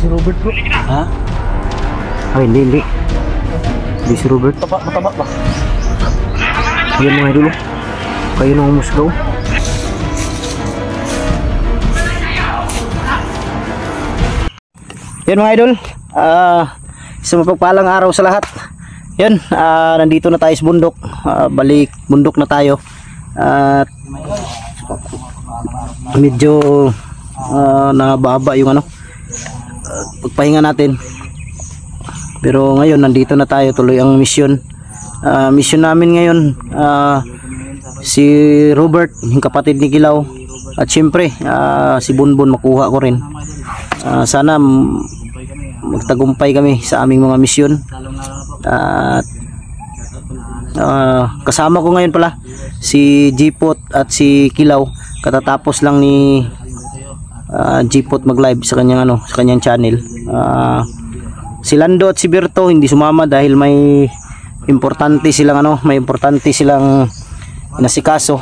si Robert bro. Ha? Ay, hindi. Hindi si Robert. Mataba ba? Yan mga idol. Kayo nang umusgaw. Yan mga idol. Isang mapagpalang araw sa lahat. Yan, nandito na tayo sa bundok. Balik bundok na tayo. At medyo nababa yung pagpahinga natin. Pero ngayon nandito na tayo, tuloy ang mission. Mission namin ngayon, si Robert, yung kapatid ni Kilaw, at syempre si Bunbun makuha ko rin. Sana magtagumpay kami sa aming mga mission. At kasama ko ngayon pala si Jipot at si Kilaw. Katatapos lang ni Jipot mag-live sa kanyang sa kanyang channel. Si Lando at si Berto hindi sumama dahil may importante silang nasikaso.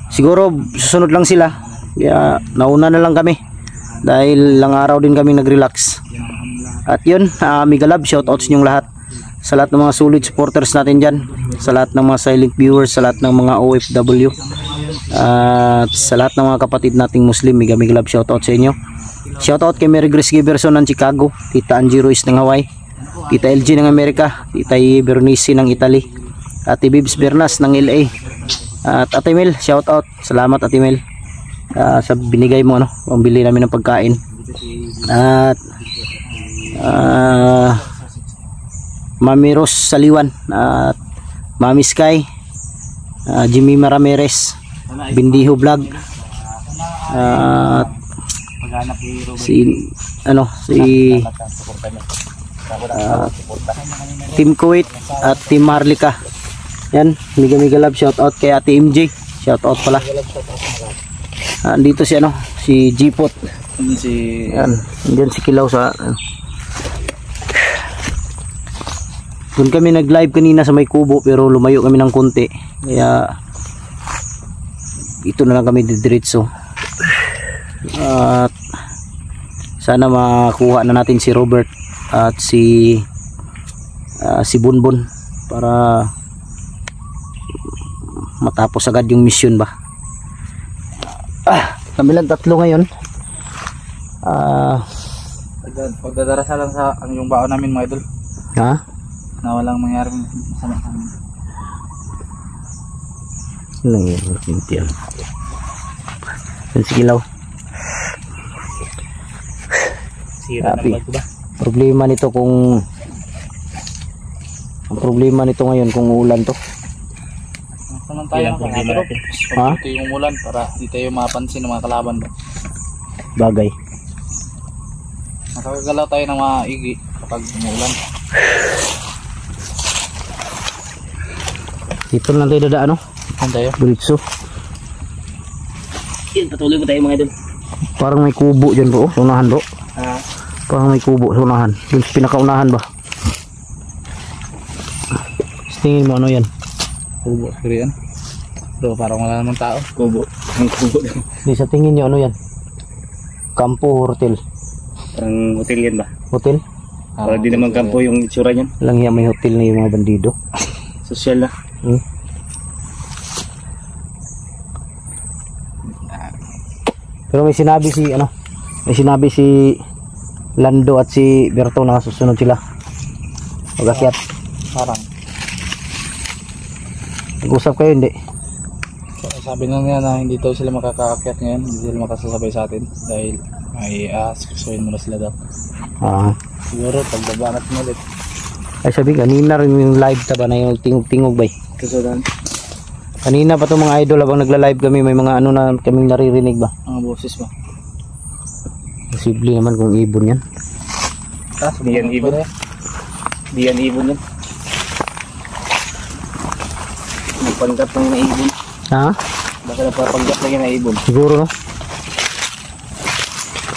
Siguro susunod lang sila. Kaya nauna na lang kami dahil lang araw din kami nag-relax. At yun, mega love, shoutout sa inyong lahat, sa lahat ng mga solid supporters natin dyan, sa lahat ng mga silent viewers, sa lahat ng mga OFW, at sa lahat ng mga kapatid nating Muslim. Mega love, shoutout sa inyo. Shoutout kay Mary Grace Giverson ng Chicago, Tita Angie Ruiz ng Hawaii, Tita LG ng Amerika, Tita Bernice ng Italy, Ate Bibs Bernas ng LA, at Ate Mel, shoutout. Salamat Ate Mel sa binigay mo pambili namin ng pagkain. At Mami Rose Saliwan, at Mami Sky, Jimmy Ramirez, Bindiho Vlog, at Team Kuwait at Team Harlika. Yan, mega love, shoutout kay Ate MJ, shoutout pala. Andito si Jipot. Yan, andyan si Kilaw sa doon kami nag-live kanina sa may kubo, pero lumayo kami ng konti, kaya ito na lang kami didiretso. At sana makuha na natin si Robert at si Bunbun para matapos agad yung mission ba. Kami lang tatlo ngayon. Pagdadarasa lang sa yung baon namin mga idol. Ha? Na walang mangyari masama sa amin. Lang yung kintiyan. Yan si Kilaw. Sira ng bag ko ba? Problema nito ngayon kung ulan to. Naman tayo ng problema. Ha? Ito yung ulan para di tayo mapansin ng mga kalaban ba? Bagay. Nakakagalaw tayo ng mga igi kapag umuulan. Dito lang tayo dadaan Saan tayo? Diretso. Yan, patuloy mo tayo mga idol. Parang may kubo dyan po, sa unahan po. Parang may kubo sa unahan. Yung pinakaunahan ba? Tingin mo yan? Kubo, siguro yan. Bro, parang wala namang tao. Kubo. Ang kubo. Di sa tingin nyo yan? Kampo o hotel? Parang hotel yan ba? Hotel? Parang di naman kampo yung itsura niyan. Lang yan, may hotel na yung mga bandido. Social na. Pero may sinabi si Lando at si Berto na susunod sila mag-akyat. Parang Nag-usap kayo, hindi? sabi lang niya na hindi daw sila makakaakyat ngayon, hindi sila makasasabay sa atin dahil may asikasuhin muna sila daw. Siguro pagbaba natin ulit. Ay sabi kanina rin yung live taba na yung tingog-tingog bay. Kasalan. Kanina pa itong mga idol habang nagla-live kami, may mga na kaming naririnig ba? Mga boses ba? Posible naman kung ibon yan. Di yan ibon. Di yan ibon yan. Nagpanggap lang na ibon. Ha? Baka napapanggap lang yan na ibon. Siguro no?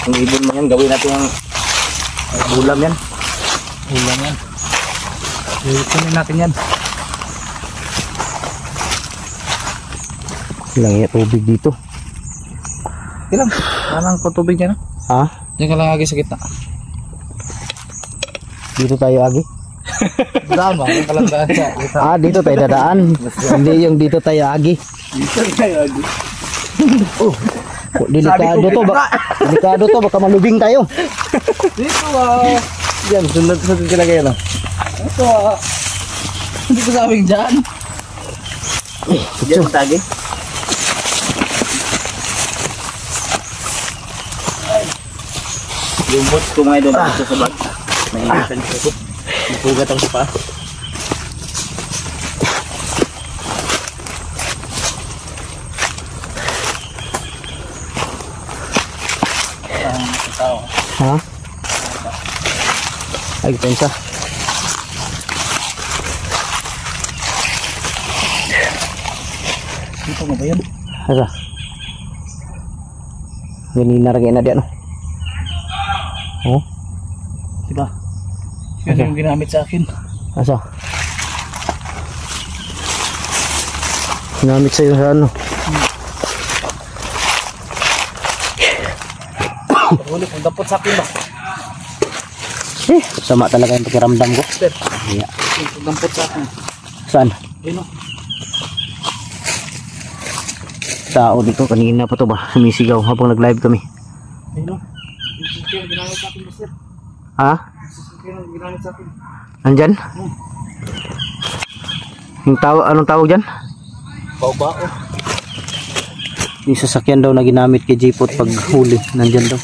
Ang ibon mo yan, gawin natin yung ulam yan. Ulam yan. Kunin natin yan. Ilang tubig dito. Ilang? Parang patubig yan. Ha? Diyan ka lang agi sa gitna. Dito tayo agi. Tama, diyan ka lang daan sa gitna. Ah, dito tayo dadaan. Hindi yung dito tayo agi. Dito tayo agi. Oh, delikado to. Delikado to, baka malubing tayo. Dito Yan, sunod ka lang kayo. Ito Hindi ko sabing dyan. Diyan tagi. Yung bots ko mga idol dito sa bag. Nahihisan ko. Ipugat ako sa pa. Ha? Ay, pensa. Dito mo ba yun? Asa? Ganina rin na di ano? Oh? Diba? Yan yung ginamit sa akin. Asa? Ginamit sa'yo sa ano? Huli kung dapat sa akin ba? Sama talaga yung pakiramdam ko. Sir, Yeah. kung dapat sa akin. Saan? Ayun o. Tao dito kanina pa to ba? Sumisigaw habang nag-live kami. Ayun o. Yung ginamit sa akin ba, sir? Ha? Yung ginamit sa akin. Nandyan? Yung tawag, anong tawag dyan? Bao-bao. Yung sasakyan daw na ginamit kay Jipot pag huli. Nandyan daw.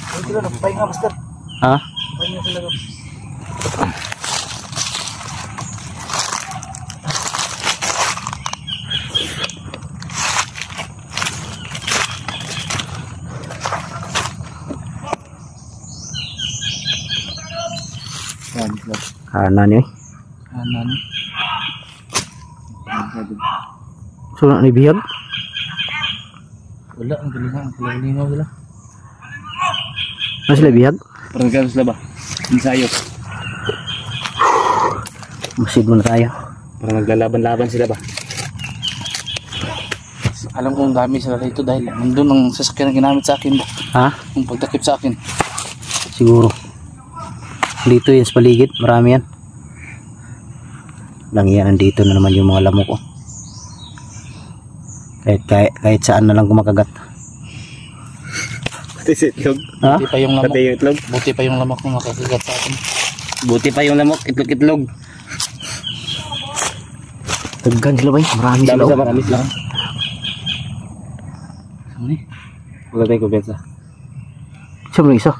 Ayun sila, nagpahinga, master. Ha? Nagpahinga sila. Kanan eh. Kanan. So na nibihag? Wala, ang galingaw sila. Ano sila bihag? Parang nagkaroon sila ba? Ensayo. Masid muna tayo. Parang naglalaban-laban sila ba? Alam kong dami sila dito dahil nandun ang sasakyan na ginamit sa akin. Ha? Yung pagtakip sa akin. Siguro. Dito yan sa paligid. Marami yan. Lang yan. Nandito na naman yung mga lamok ko. Kahit saan na lang kumakagat. Pati sa itlog. Ha? Buti pa yung lamok. Pati yung itlog. Buti pa yung lamok na makakagat sa akin. Buti pa yung lamok. Itlog-itlog. Taggan sila ba? Marami sila. Oh. Marami sila. Ano ni? Wala tayong kumpensa. Siya mo isa.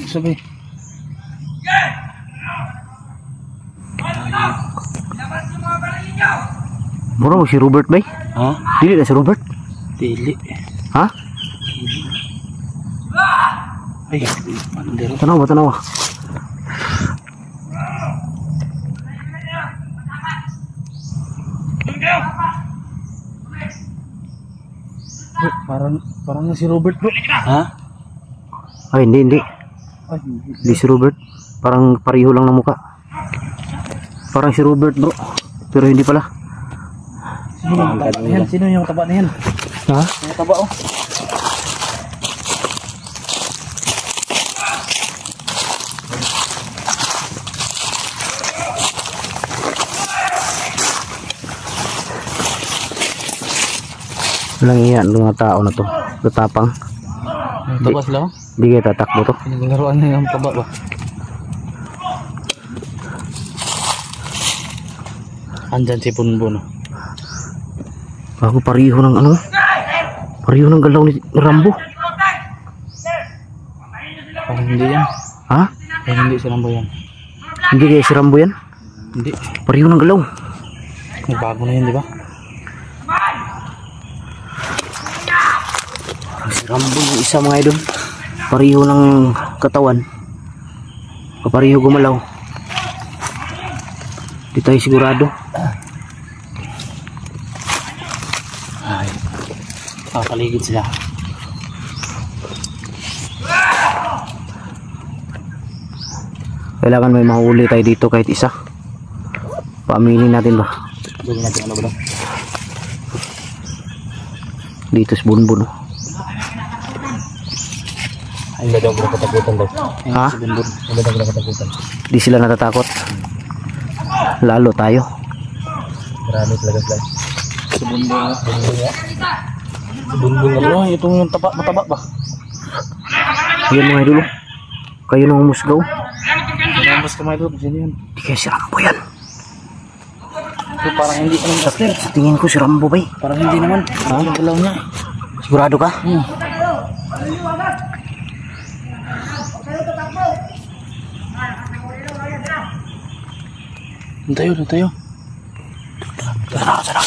Sabi. Mura mo si Robert ba? Ha? Dili na si Robert. Dili. Ha? Ay, mandero. Tanaw ba? Tanaw ba? Parang na si Robert, bro. Ha? Ay, hindi. Ay, Hindi si Robert. Parang pareho lang ng muka. Parang si Robert, bro. Pero hindi pala. sino yung taba na yan? Sino yung taba na yan? Ha? Yung taba, oh. Walang iyan ng mga tao na to. Tatapang. Yung taba sila, oh. Hindi kayo tatakbo to. Pinaglaruan na yung taba ba? Andyan si Punbun. Bago pareho ng ano? Pareho ng galaw ni Rambo. Parang hindi yan. Ha? Parang hindi si Rambo yan. Hindi kayo si Rambo yan? Hindi. Pareho ng galaw. Bago na yun, di ba? Si Rambo yung isa mga idol. Pareho ng katawan. Pareho gumalaw. Di tayo sigurado. Ay. Papaligid sila. Kailangan may mahuli tayo dito kahit isa. Paaminin natin ba? Gawin natin ano ba? Dito sa Bunbun. Ay, ba daw nakatakutan daw? Ha? Si Bunbun. Ay, ba daw nakatakutan? Di sila natatakot. Lalo tayo. Marami talaga sila. Sa bundol nga. Si Bunbun nga. Ano, itong mataba ba? Yan mga idol. Kayo nang umusgaw. Pinambas ka mga idol. Diyan yan. Di kaya si Rambo yan. Ito parang hindi naman master. Sa tingin ko si Rambo ba eh. Parang hindi naman. Ha? Yung galaw niya. Sigurado ka? Doon tayo, doon tayo. Sana.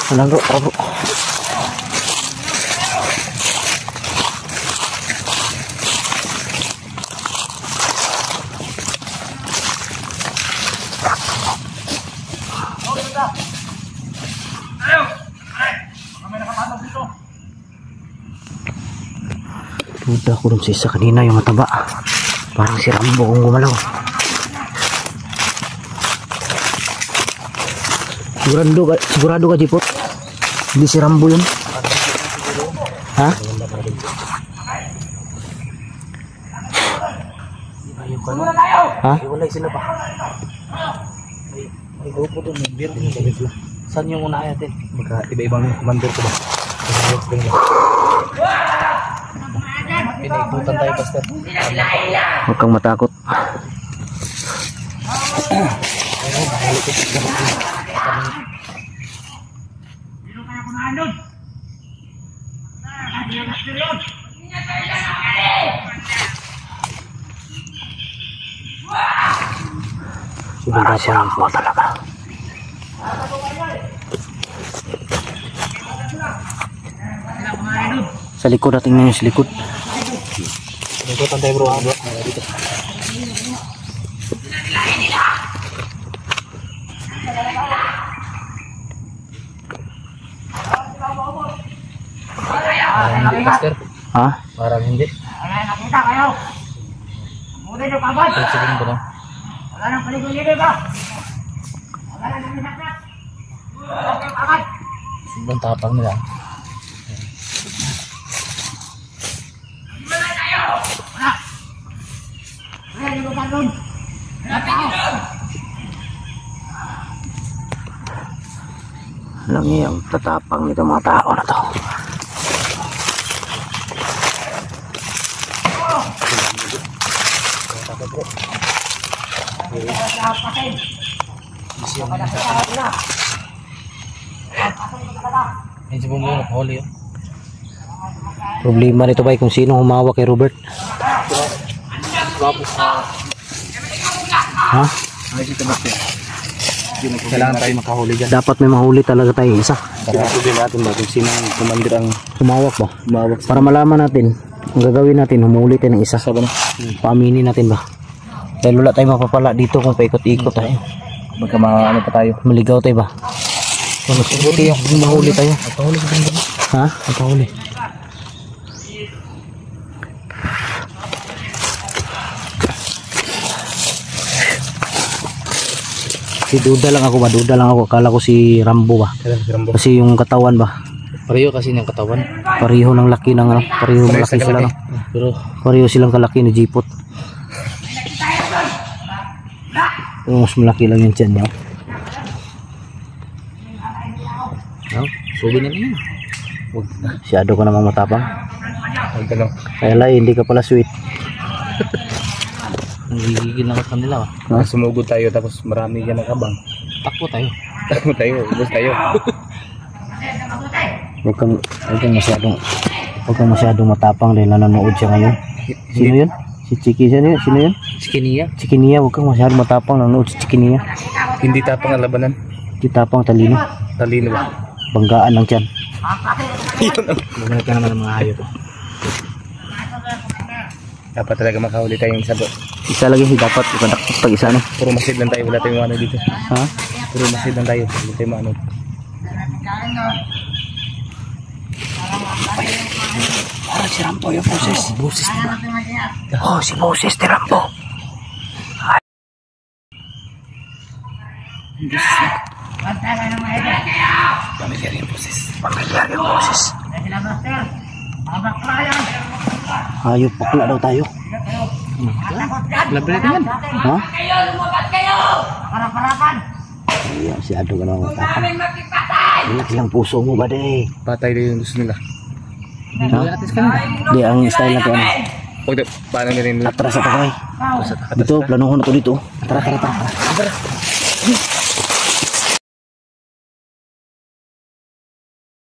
Sana bro, tara bro. Duda ko dun sa isa kanina yung mataba. Parang si Rambo kung gumalaw. Sigurado ka, Jipot? Hindi si Rambo yun? Ha? Ha? Iwalay sila pa. May grupo doon. May beer. Saan yung una natin? Magka iba-ibang commander ko ba? Pinaikutan tayo, Pastor. Huwag kang matakot. Para si Rambo talaga. Sa likod natin ngayon, sa likod. Ikutan tayo bro. Dito. Parang hindi, Pastor. Ha? Parang hindi. Nakita kayo. Muna nyo kabad. Sabihin ko na. Wala nang paligulili ba? Wala nang minaknak. Wala nang kabad. Sobrang tapang nila. Wala tayo. Wala. Wala nyo ba doon? Lapit nyo. Alam niyo yung tatapang nito mga tao na to. Ay, si Bumbo, nakahuli yun. Problema nito ba kung sino humawak kay Robert? Ha? Ay, si Tabasco. Kailangan tayo makahuli dyan. Dapat may mahuli talaga tayo isa. Sabi natin ba kung sino ang commander ang Humawak ba? umawak sa Para malaman natin, ang gagawin natin, humuli tayo ng isa. ba na? Paaminin natin ba? Dahil wala tayo mapapala dito kung paikot-ikot tayo. Baka ano pa tayo. Maligaw tayo ba? Kung buti yung mahuli tayo. Nakahuli si Bumbo. Ha? Nakahuli. Duda lang ako ba? Duda lang ako. Akala ko si Rambo ba? Kailan si Rambo? Kasi yung katawan ba? Pareho kasi niyang katawan. Pareho ng laki ng ano? Pareho Pareho malaki sa sila kalaki. no? Pero, Pareho silang kalaki ni Jipot. Mas malaki lang yung tiyan niya. subi na rin yun. Masyado ka namang matapang. Ang tanong. Kaya lai, hindi ka pala sweet. Nagigigil na ka kanila. Sumugod tayo tapos marami yan ang abang. Takbo tayo. Takbo tayo, ubos tayo. Huwag kang masyadong matapang dahil nanonood siya ngayon. Sino yun? Si Chiki siya yun? Sino yun? Sikiniya. Chikinia, huwag kang masyadong matapang, nanonood si Chikinia. Hindi tapang ang labanan. Si tapang talino. Talino ba? Banggaan lang tiyan. Bumalik ka naman ng mga hayop. Dapat talaga makahuli tayong isa doon. Isa lagi, dapat ipadakot pag isa no. Puro masid lang tayo, wala tayong ano dito. Ha? Puro masid lang tayo, wala tayong ano. Parang si Rambo yung boses. Boses nila. Oh, si Boses ni Rambo. Bantayan ng maigi. Pamilyar yung proses. Pamilyar yung boses. Dahil sila master. Mga bakla yan. Hayop bakla daw tayo. Labi natin yan. Ha? Parang-parapan. Iya, si Ado ka naman matapang. Ingat lang puso mo ba de? Patay din yung gusto nila. Ha? Atis ka na. Di, ang style na to ano. Huwag paano nila nila. Atras ito kay. Dito, planuhon na to dito. Tara.